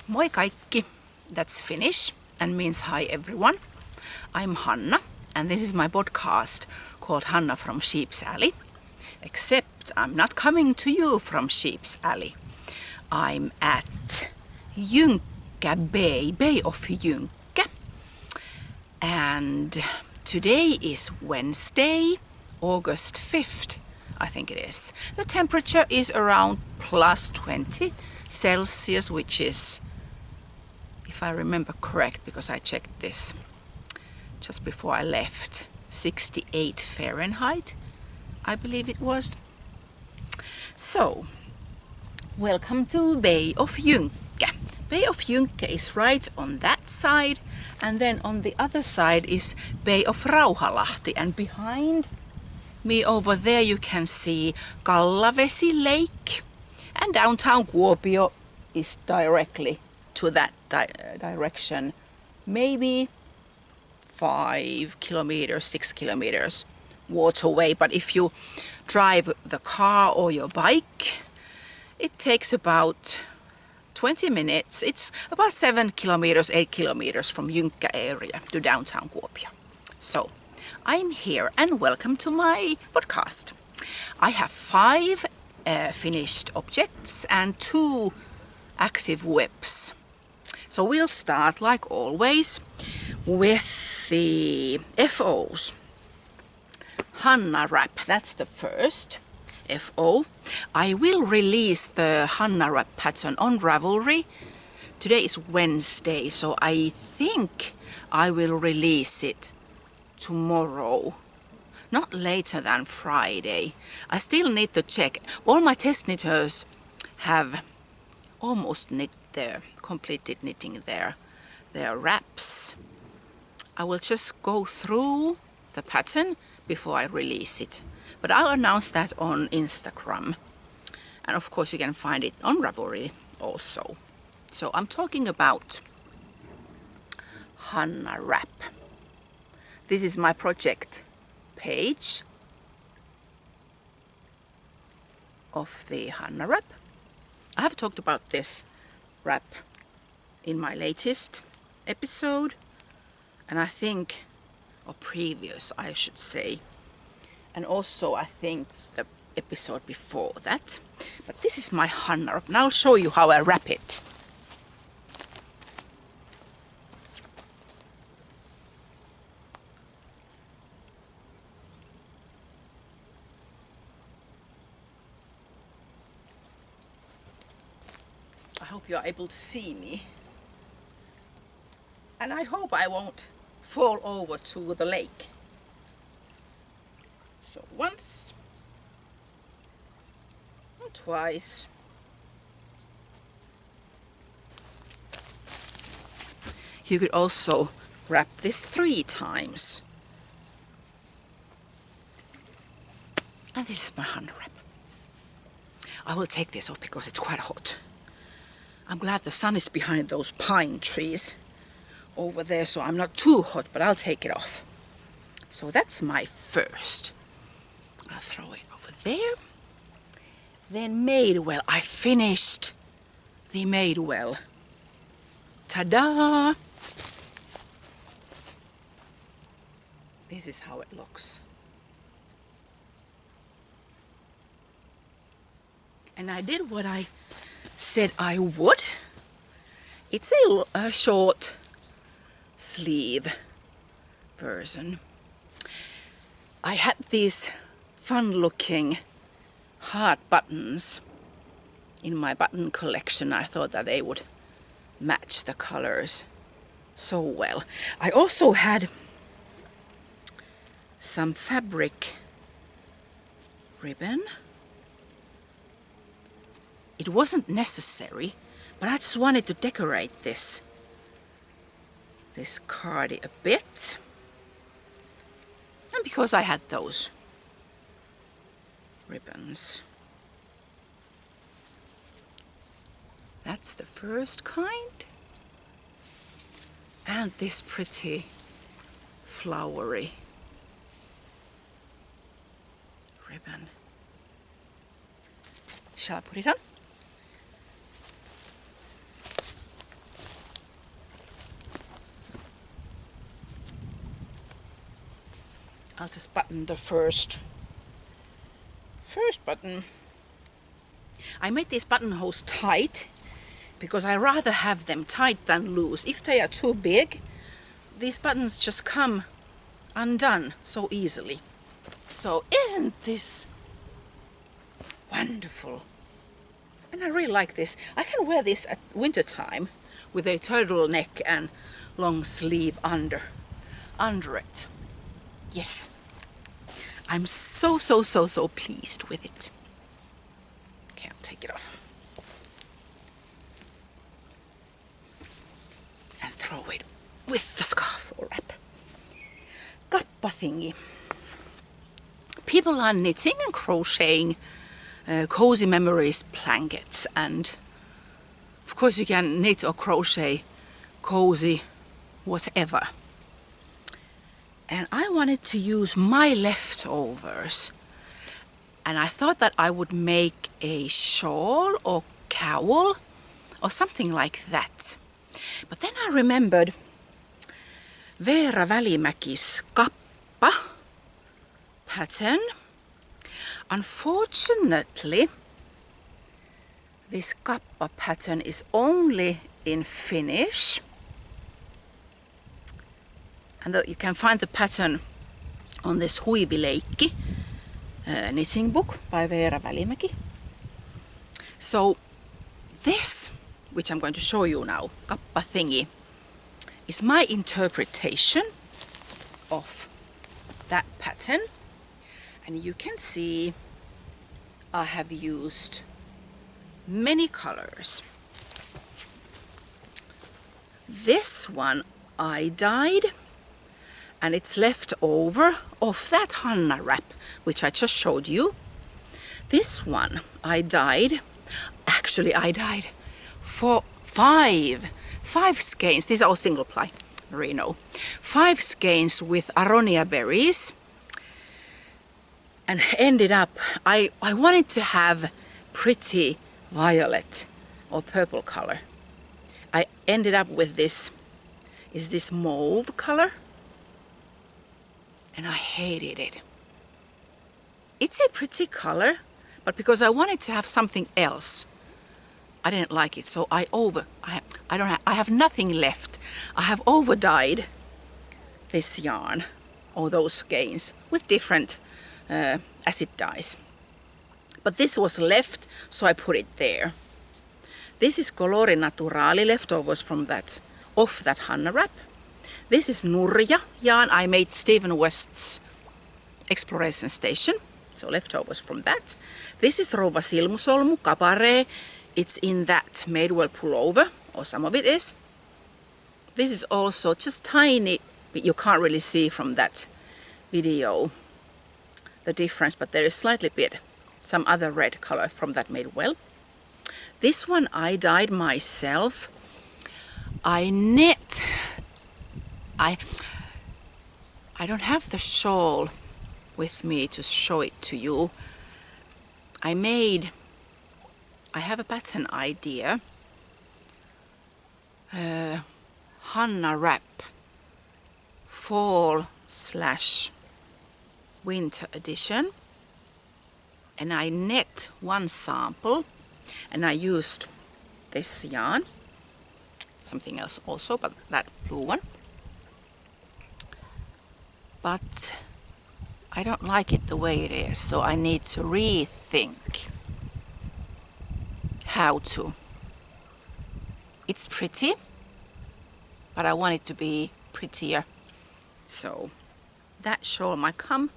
Moi kaikki, that's Finnish and means hi everyone. I'm Hanna and this is my podcast called Hanna from Sheep's Alley. Except I'm not coming to you from Sheep's Alley. I'm at Jynkkä Bay of Jynkkä. And today is Wednesday, August 5th, I think it is. The temperature is around plus 20 Celsius, which is, if I remember correct, because I checked this just before I left, 68 Fahrenheit, I believe it was. So, welcome to Bay of Jynkkä. Bay of Jynkkä is right on that side, and then on the other side is Bay of Rauhalahti, and behind me over there you can see Kallavesi Lake, and downtown Kuopio is directly to that direction, maybe 5 kilometers, 6 kilometers waterway. But if you drive the car or your bike, it takes about 20 minutes. It's about 7 kilometers, 8 kilometers from Jynkkä area to downtown Kuopio. So I'm here and welcome to my podcast. I have 5 finished objects and 2 active whips. So we'll start, like always, with the FOs. Hanna wrap, that's the first FO. I will release the Hanna wrap pattern on Ravelry. Today is Wednesday, so I think I will release it tomorrow. Not later than Friday. I still need to check. All my test knitters have almost completed knitting their wraps. I will just go through the pattern before I release it. But I'll announce that on Instagram. And of course you can find it on Ravelry also. So I'm talking about Hanna wrap. This is my project page of the Hanna wrap. I have talked about this wrap in my latest episode, and I think, or previous I should say, and also I think the episode before that. But this is my Hanna wrap, and I'll show you how I wrap it. I hope you are able to see me, and I hope I won't fall over to the lake. So once, and twice, you could also wrap this 3 times. And this is my Hanna wrap. I will take this off because it's quite hot. I'm glad the sun is behind those pine trees over there, so I'm not too hot, but I'll take it off. So that's my first. I'll throw it over there. Then Madewell. I finished the Madewell. Ta-da! This is how it looks. And I did what I said I would. It's a short sleeve version. I had these fun looking heart buttons in my button collection. I thought that they would match the colors so well. I also had some fabric ribbon. It wasn't necessary, but I just wanted to decorate this card a bit. And because I had those ribbons. That's the first kind. And this pretty flowery ribbon. Shall I put it on? I'll just button the first button. I made these buttonholes tight because I rather have them tight than loose. If they are too big, these buttons just come undone so easily. So isn't this wonderful? And I really like this. I can wear this at winter time with a turtleneck and long sleeve under it. Yes, I'm so pleased with it. Okay, I'll take it off and throw it with the scarf or wrap. Kappa thingy. People are knitting and crocheting cozy memories blankets, and of course you can knit or crochet cozy whatever. And I wanted to use my leftovers, and I thought that I would make a shawl or cowl or something like that. But then I remembered Veera Välimäki's kappa pattern. Unfortunately, this kappa pattern is only in Finnish, and you can find the pattern on this Huivileikki knitting book by Veera Välimäki. So this, which I'm going to show you now, kappa thingy, is my interpretation of that pattern. And you can see I have used many colors. This one I dyed, and it's left over of that Hanna wrap, which I just showed you. This one I dyed, actually I dyed for five skeins. These are all single ply merino. 5 skeins with aronia berries. And ended up, I wanted to have pretty violet or purple color. I ended up with this, is this mauve color? And I hated it. It's a pretty color, but because I wanted to have something else, I didn't like it. So I have nothing left. I have over dyed this yarn or those skeins with different acid dyes. But this was left, so I put it there. This is Colori Naturali leftovers from that, off that Hanna wrap. This is Nurja yarn. I made Stephen West's exploration station, so leftovers from that. This is Rouva Silmusolmu Cabaret. It's in that Madewell pullover, or some of it is. This is also just tiny, but you can't really see from that video the difference, but there is slightly bit some other red color from that Madewell. This one I dyed myself. I knit. I don't have the shawl with me to show it to you. I have a pattern idea. Hanna wrap fall/winter edition, and I knit one sample, and I used this yarn, something else also, but that blue one. But I don't like it the way it is, so I need to rethink how to. It's pretty, but I want it to be prettier. So that shawl might come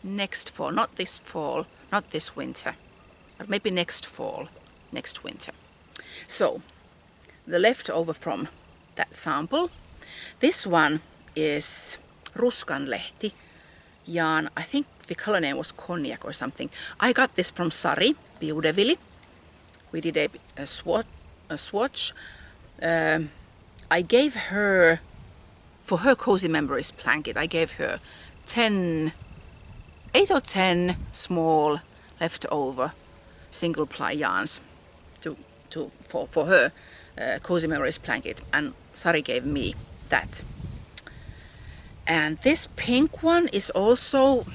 next fall, not this fall, not this winter, but maybe next fall, next winter. So the leftover from that sample, this one is Ruskanlehti yarn. I think the color name was Cognac or something. I got this from Sari Biudevili. We did a swatch. I gave her, for her Cozy Memories blanket, I gave her 8 or 10 small leftover single ply yarns for her Cozy Memories blanket, and Sari gave me that. And this pink one is also,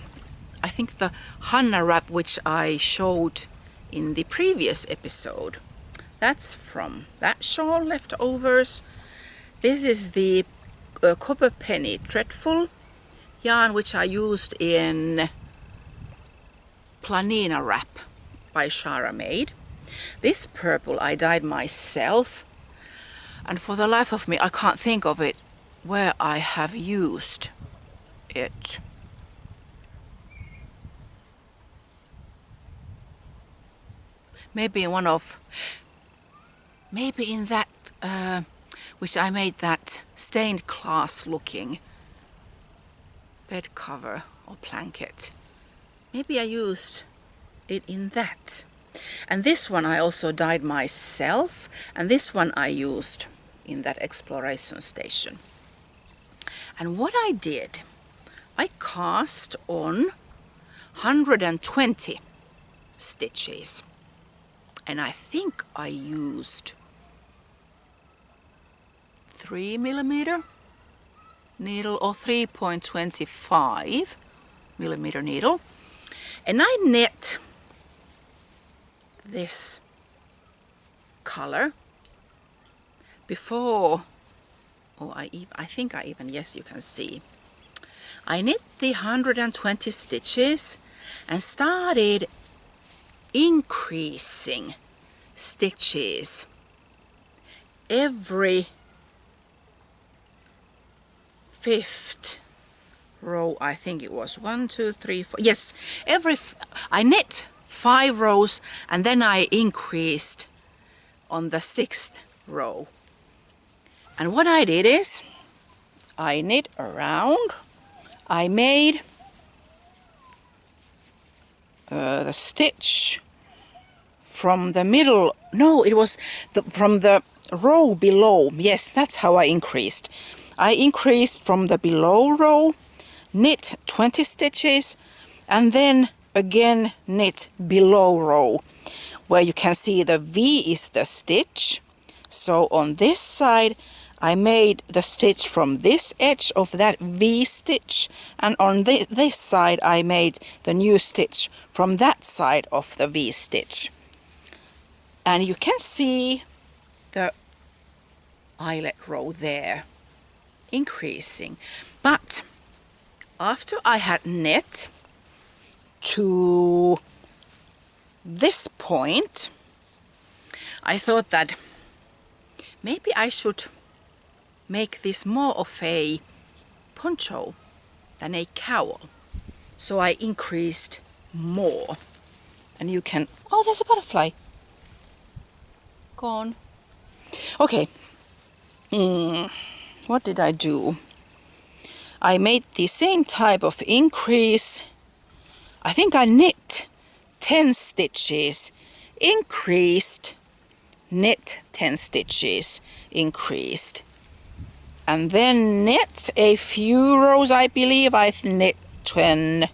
I think, the Hanna wrap, which I showed in the previous episode. That's from that shawl, leftovers. This is the Copper Penny Dreadful yarn, which I used in Planina wrap by Shara Maid. This purple I dyed myself, and for the life of me I can't think of it where I have used it. Maybe in that which I made that stained glass looking bed cover or blanket. Maybe I used it in that. And this one I also dyed myself, and this one I used in that exploration station. And what I did, I cast on 120 stitches, and I think I used 3mm needle or 3.25mm needle, and I knit this color before, I think I even, yes, you can see, I knit the 120 stitches and started increasing stitches every 5th row. I think it was 1, 2, 3, 4, yes, I knit 5 rows and then I increased on the 6th row. And what I did is I knit around, I made the stitch from the middle, no, it was from the row below, yes, that's how I increased. I increased from the below row, knit 20 stitches, and then again knit below row, where you can see the V is the stitch. So on this side I made the stitch from this edge of that V stitch, and on this side I made the new stitch from that side of the V stitch. And you can see the eyelet row there increasing. But after I had knit to this point, I thought that maybe I should make this more of a poncho than a cowl. So I increased more. And you can, oh, there's a butterfly. Gone. Okay. What did I do? I made the same type of increase. I think I knit 10 stitches, increased, knit 10 stitches, increased, and then knit a few rows. I believe I knit 10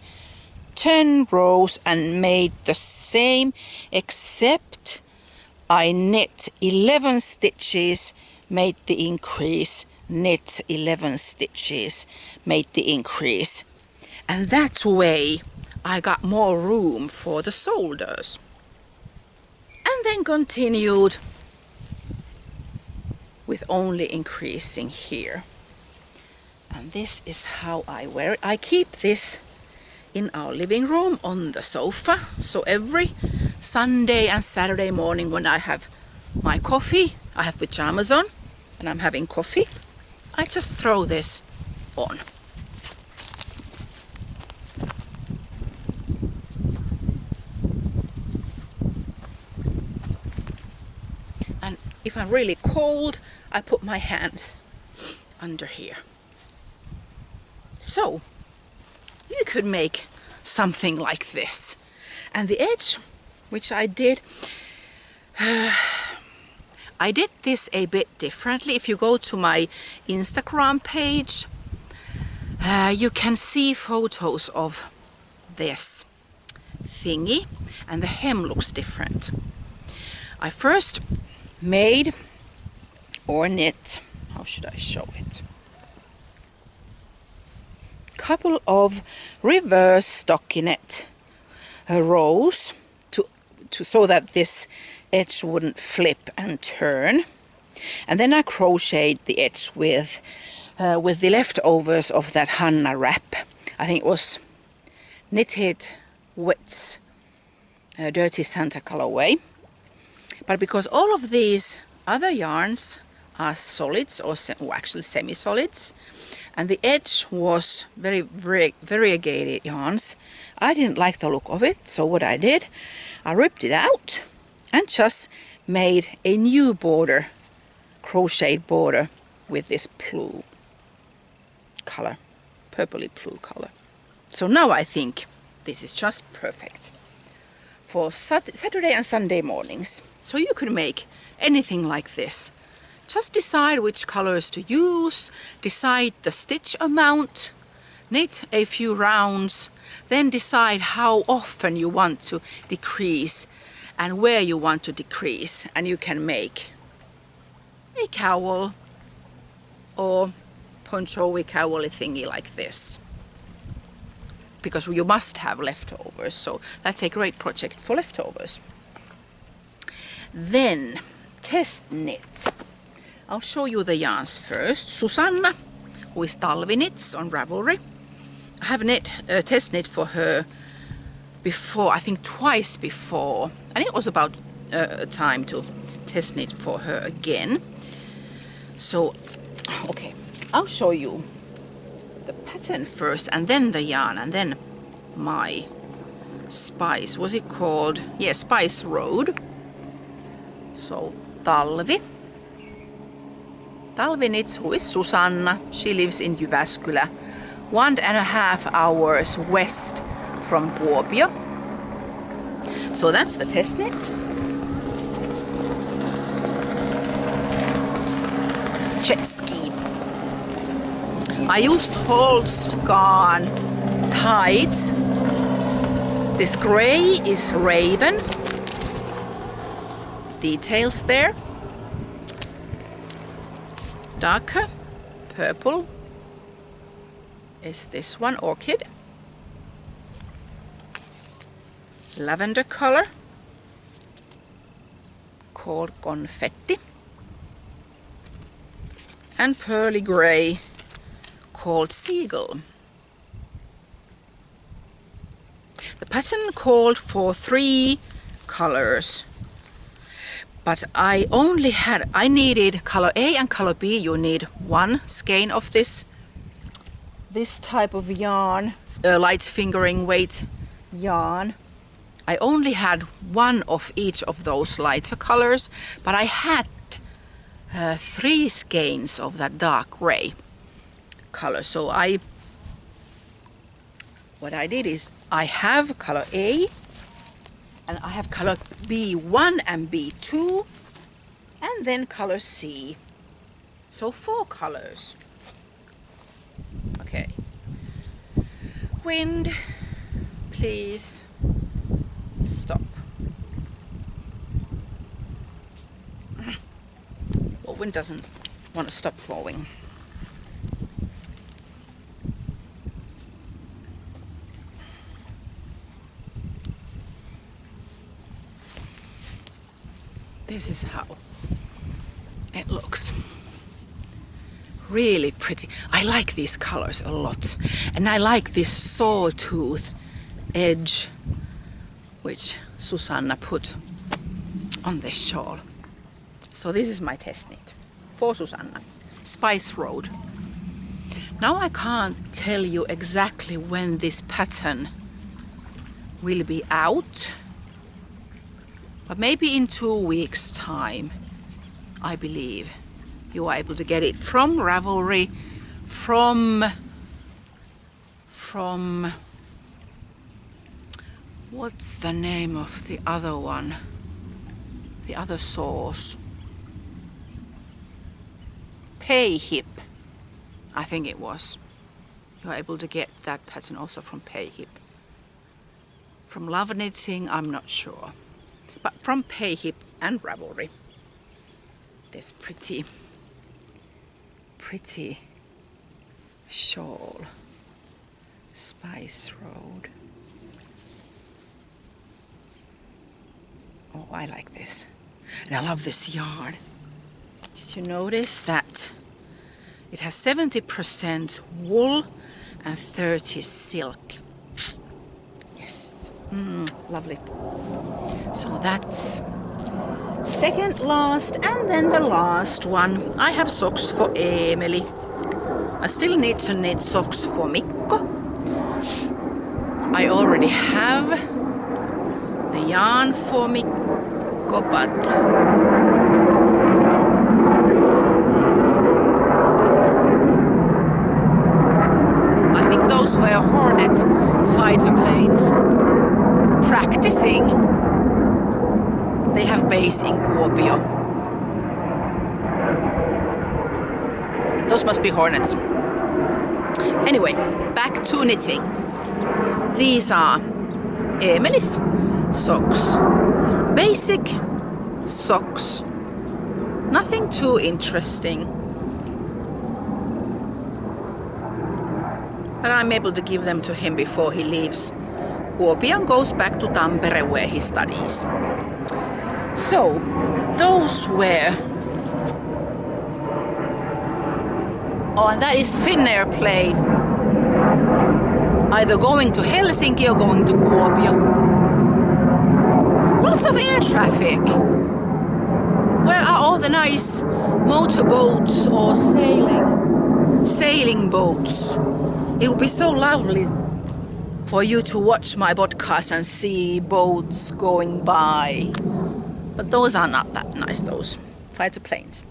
rows and made the same, except I knit 11 stitches, made the increase, knit 11 stitches, made the increase, and that way I got more room for the shoulders. And then continued with only increasing here. And this is how I wear it. I keep this in our living room on the sofa. So every Sunday and Saturday morning when I have my coffee, I have pajamas on and I'm having coffee, I just throw this on. And if I'm really cold, I put my hands under here. So you could make something like this. And the edge, which I did this a bit differently. If you go to my Instagram page, you can see photos of this thingy, and the hem looks different. I first made or knit, how should I show it? couple of reverse stockinette rows so that this edge wouldn't flip and turn. And then I crocheted the edge with the leftovers of that Hanna wrap. I think it was Knitted Wets Dirty Santa colorway. But because all of these other yarns are solids, or actually semi-solids, and the edge was very variegated yarns, I didn't like the look of it. So what I did, I ripped it out and just made a new border, crocheted border with this blue color, purpley blue color. So now I think this is just perfect for Saturday and Sunday mornings. So you could make anything like this. Just decide which colors to use, decide the stitch amount, knit a few rounds, then decide how often you want to decrease and where you want to decrease, and you can make a cowl or poncho-y cowl-y thingy like this. Because you must have leftovers, so that's a great project for leftovers. Then test knit. I'll show you the yarns first. Susanna, who is Talvi Knits on Ravelry. I have test knit for her before, I think twice before, and it was about time to test knit for her again. So, okay, I'll show you the pattern first, and then the yarn, and then my spice. Was it called? Yeah, Spice Road. So Talvi Knits, who is Susanna. She lives in Jyväskylä, 1.5 hours west from Kuopio. So that's the test knit. Jet ski. I used Holst-Garn tights. This gray is Raven. Details there. Darker purple is this one, Orchid. Lavender color called Confetti. And pearly gray called Seagull. The pattern called for 3 colors, but I needed color A and color B. You need 1 skein of this type of yarn, light fingering weight yarn. I only had 1 of each of those lighter colors, but I had 3 skeins of that dark gray color. So what I did is I have color A and I have color B1 and B2 and then color C. So 4 colors. Okay. Wind, please stop. Well, wind doesn't want to stop blowing. This is how it looks. Really pretty. I like these colors a lot. And I like this sawtooth edge which Susanna put on this shawl. So this is my test knit for Susanna. Spice Road. Now I can't tell you exactly when this pattern will be out, but maybe in 2 weeks' time, I believe you are able to get it from Ravelry, from what's the name of the other one? The other source. Payhip, I think it was. You're able to get that pattern also from Payhip. From Love Knitting, I'm not sure. But from Payhip and Ravelry. This pretty shawl. Spice Road. Oh, I like this. And I love this yarn. Did you notice that it has 70% wool and 30 silk? Yes, lovely. So that's second last, and then the last one. I have socks for Emily. I still need to knit socks for Mikko. I already have the yarn for Mikko, but I think those were Hornet fighter planes practicing. They have base in Kuopio. Those must be Hornets. Anyway, back to knitting. These are Emily's socks. Basic socks. Nothing too interesting. But I'm able to give them to him before he leaves Kuopio and goes back to Tampere where he studies. So, those were... Oh, and that is Finnair plane. Either going to Helsinki or going to Kuopio. Lots of air traffic. Where are all the nice motorboats or sailing boats? It would be so lovely for you to watch my podcast and see boats going by. But those are not that nice, those fighter planes.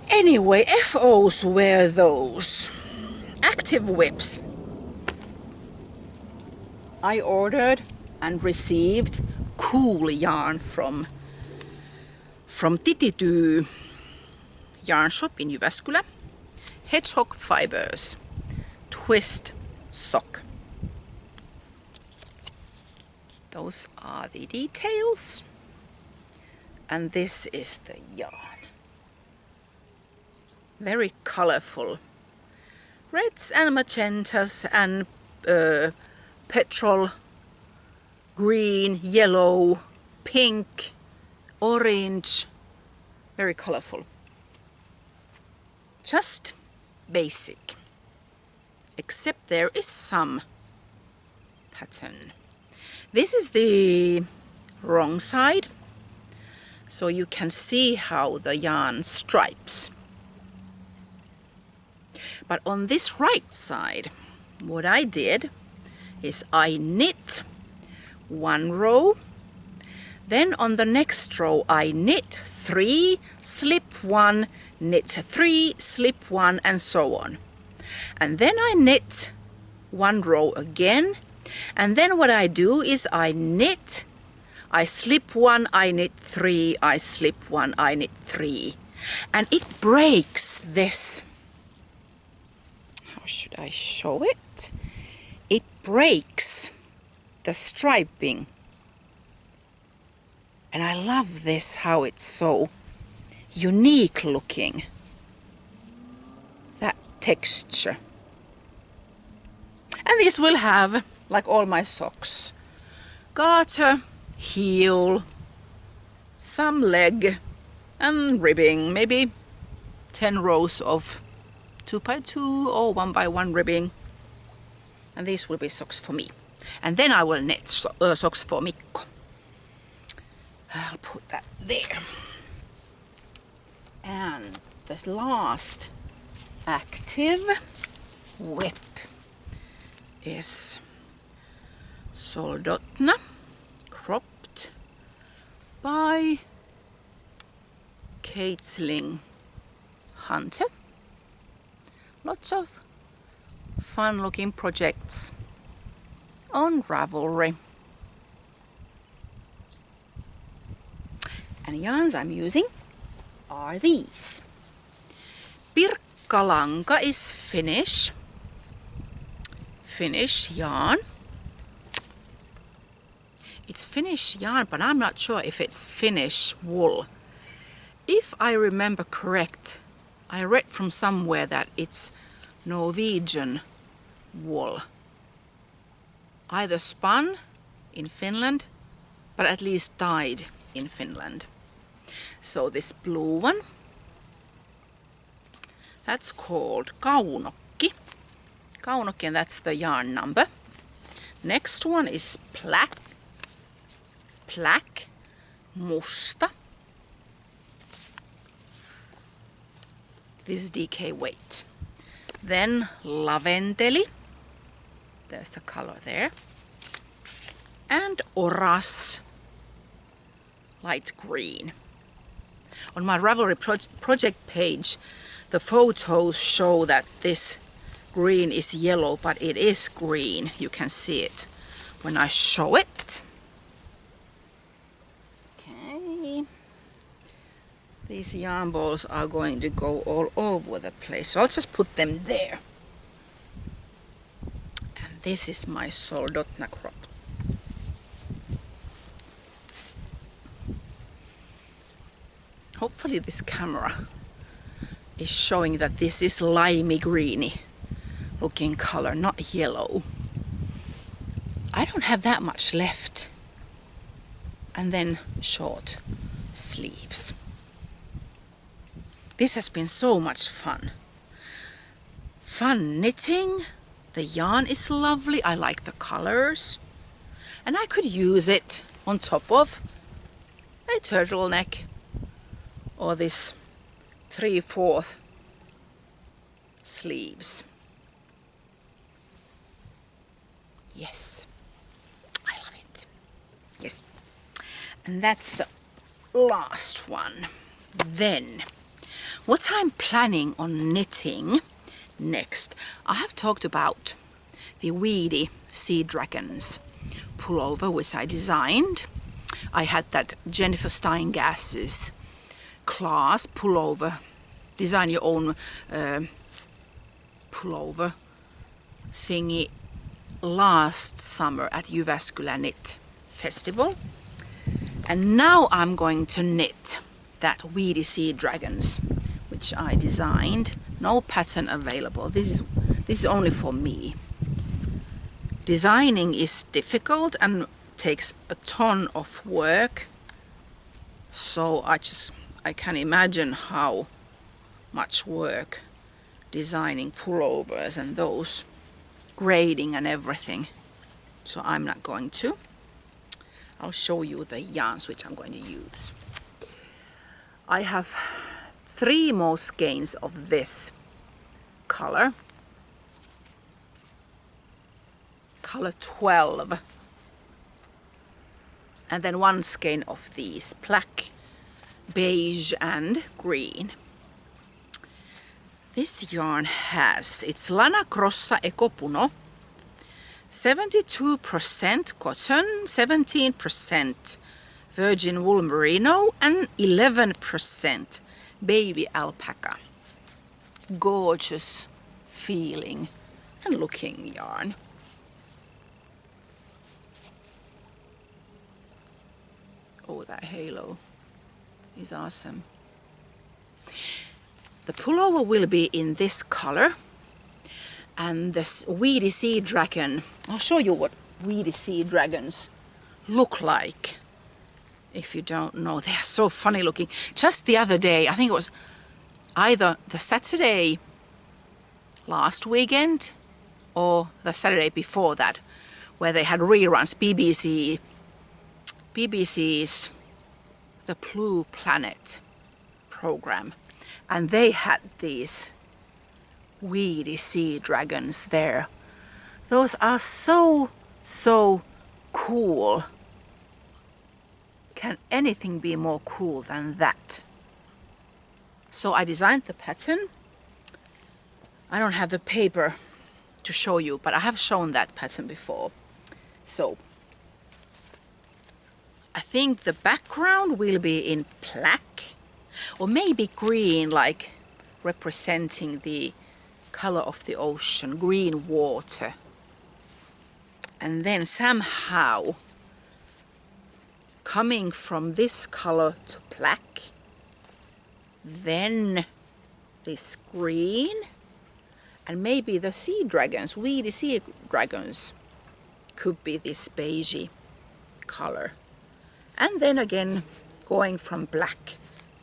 Anyway, FOs were those. Active whips. I ordered and received cool yarn from Titityy yarn shop in Jyväskylä. Hedgehog fibers. Twist sock. Those are the details. And this is the yarn. Very colorful. Reds and magentas and petrol, green, yellow, pink, orange. Very colorful. Just basic. Except there is some pattern. This is the wrong side. So you can see how the yarn stripes. But on this right side, what I did is I knit one row, then on the next row I knit 3, slip 1, knit 3, slip 1, and so on. And then I knit one row again, and then what I do is I knit, I slip 1, I knit 3, I slip 1, I knit 3, and it breaks this. How should I show it? It breaks the striping. And I love this, how it's so unique looking. That texture. And this will have, like all my socks, garter, heel, some leg, and ribbing. Maybe 10 rows of 2x2 or 1x1 ribbing. And these will be socks for me. And then I will knit socks for Mikko. I'll put that there. And the last active whip is Soldotna, cropped by Caitlin Hunter. Lots of fun looking projects on Ravelry. And yarns I'm using are these. Pirkkalanka is Finnish yarn. It's Finnish yarn, but I'm not sure if it's Finnish wool. If I remember correct, I read from somewhere that it's Norwegian wool. Either spun in Finland, but at least dyed in Finland. So this blue one, that's called kaunokki. Kaunokki, and that's the yarn number. Next one is black, musta. This is DK weight. Then laventeli. There's the color there. And oras, light green. On my Ravelry project page, the photos show that this green is yellow, but it is green. You can see it when I show it. Okay. These yarn balls are going to go all over the place, so I'll just put them there. And this is my soldotna crop. Hopefully this camera is showing that this is limey greeny looking color, not yellow. I don't have that much left. And then short sleeves. This has been so much fun. Fun knitting. The yarn is lovely. I like the colors. And I could use it on top of a turtleneck or this 3/4 sleeves. Yes, I love it. Yes. And that's the last one. Then, what I'm planning on knitting next, I have talked about the Weedy Sea Dragons pullover, which I designed. I had that Jennifer Steingass's class pullover, design your own pullover thingy last summer at Jyväskylä Knit Festival. And now I'm going to knit that Weedy Sea Dragons, which I designed. No pattern available. This is only for me. Designing is difficult and takes a ton of work. So I can imagine how much work designing pullovers and those grading and everything. So I'm not going to. I'll show you the yarns which I'm going to use. I have 3 more skeins of this color. Color 12. And then 1 skein of these, black, beige and green. This yarn has, it's Lana Grossa Ecopuno, 72% cotton, 17% virgin wool merino and 11% baby alpaca. Gorgeous feeling and looking yarn. Oh, that halo is awesome. The pullover will be in this color, and this Weedy Sea Dragon, I'll show you what Weedy Sea Dragons look like. If you don't know, they are so funny looking. Just the other day, I think it was either the Saturday last weekend or the Saturday before that, where they had reruns, BBC's The Blue Planet program. And they had these Weedy Sea Dragons there. Those are so cool. Can anything be more cool than that? So I designed the pattern. I don't have the paper to show you, but I have shown that pattern before. So I think the background will be in black or maybe green, like representing the color of the ocean, green water. And then somehow coming from this color to black, then this green, And maybe the sea dragons, weedy sea dragons, could be this beigey color. And then again, going from black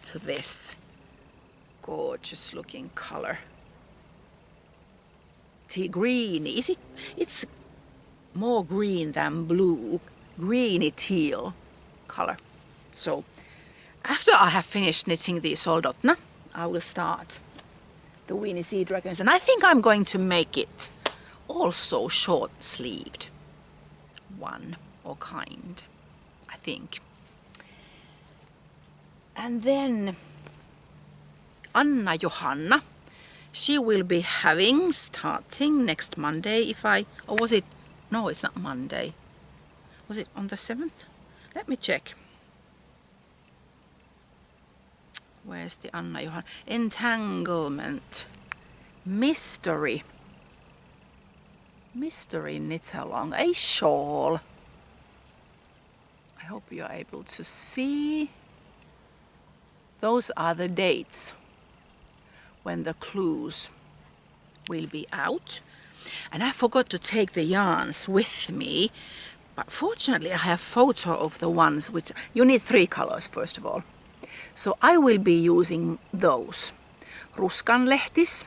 to this gorgeous looking color. Tea green, is it? It's more green than blue, greeny teal color. So after I have finished knitting the soldotna, I will start the weeny sea dragons, and I think I'm going to make it also short-sleeved one or kind, I think. And then Anna Johanna, she will be having starting next Monday, or was it, no, it's not Monday, was it on the 7th? Let me check. Where's the Anna Johanna? Entanglement. Mystery knit along. A shawl. I hope you're able to see. Those are the dates when the clues will be out. And I forgot to take the yarns with me. But fortunately I have photo of the ones which... You need 3 colors first of all. So I will be using those. Ruskanlehtis,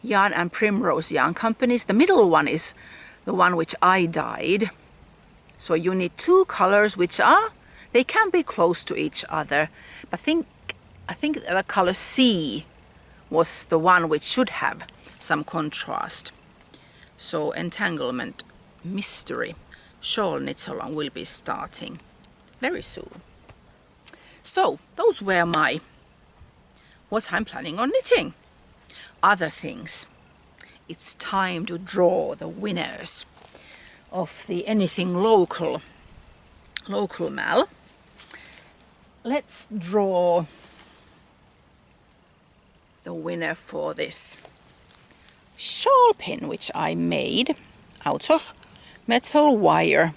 Yarn and Primrose Yarn Companies. The middle one is the one which I dyed. So you need 2 colors which are, they can be close to each other. But I think the color C was the one which should have some contrast. So Entanglement Mystery Shawl Knit Along will be starting very soon. So those were what I'm planning on knitting. Other things. It's time to draw the winners of the Anything Local Mal. Let's draw the winner for this shawl pin, which I made out of metal wire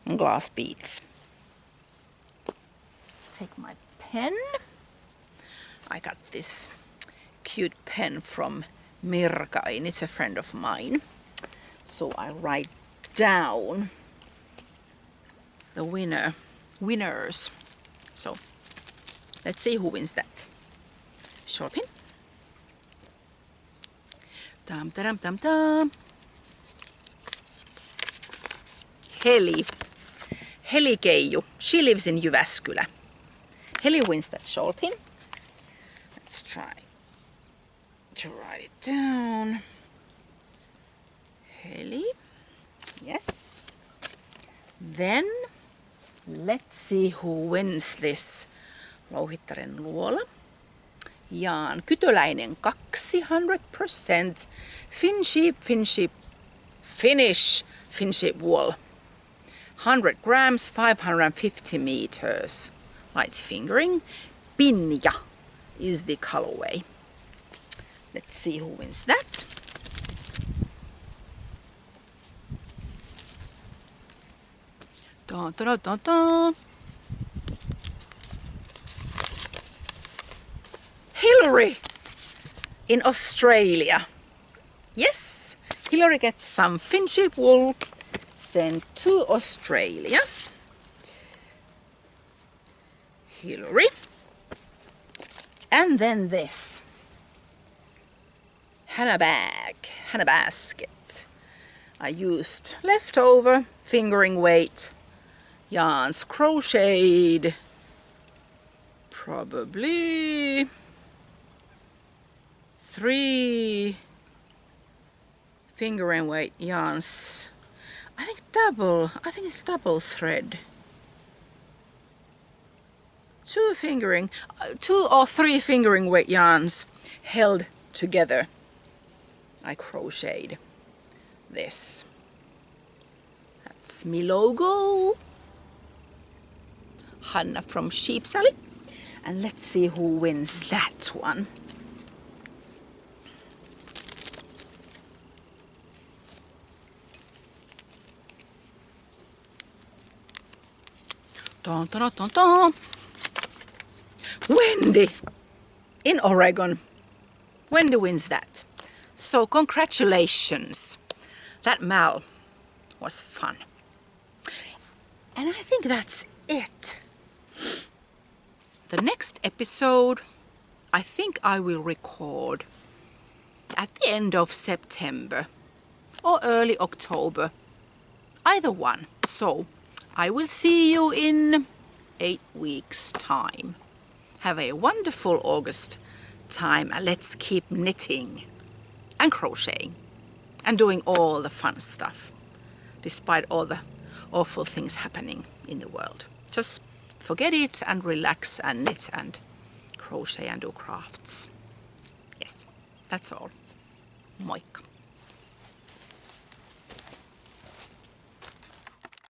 and glass beads. Take my pen. I got this cute pen from Mirka, and it's a friend of mine. So I'll write down the winners. So let's see who wins that. Shawl pin. Dum dum dum dum. Heli Keiju. She lives in Jyväskylä. Heli wins that shawl pin. Let's try to write it down. Heli. Yes. Then let's see who wins this Louhittaren luola. Jaan Kytöläinen 200% Finship wool. 100 grams, 550 meters. Light fingering. Pinja is the colorway. Let's see who wins that. Da, da, da, da. Hillary in Australia. Yes, Hillary gets some Finship wool sent to Australia. Hillary. And then this Hanna basket. I used leftover fingering weight yarns, crocheted probably 3 fingering weight yarns. I think it's double thread. 2 or 3 fingering weight yarns held together. I crocheted this. That's my logo. Hanna from Sheep Sally. And let's see who wins that one. Dun, dun, dun, dun. Wendy in Oregon. Wendy wins that. So congratulations. That Mal was fun. And I think that's it. The next episode, I think I will record at the end of September or early October. Either one. So I will see you in 8 weeks' time. Have a wonderful August time and let's keep knitting and crocheting and doing all the fun stuff despite all the awful things happening in the world. Just forget it and relax and knit and crochet and do crafts. Yes, that's all. Moikka.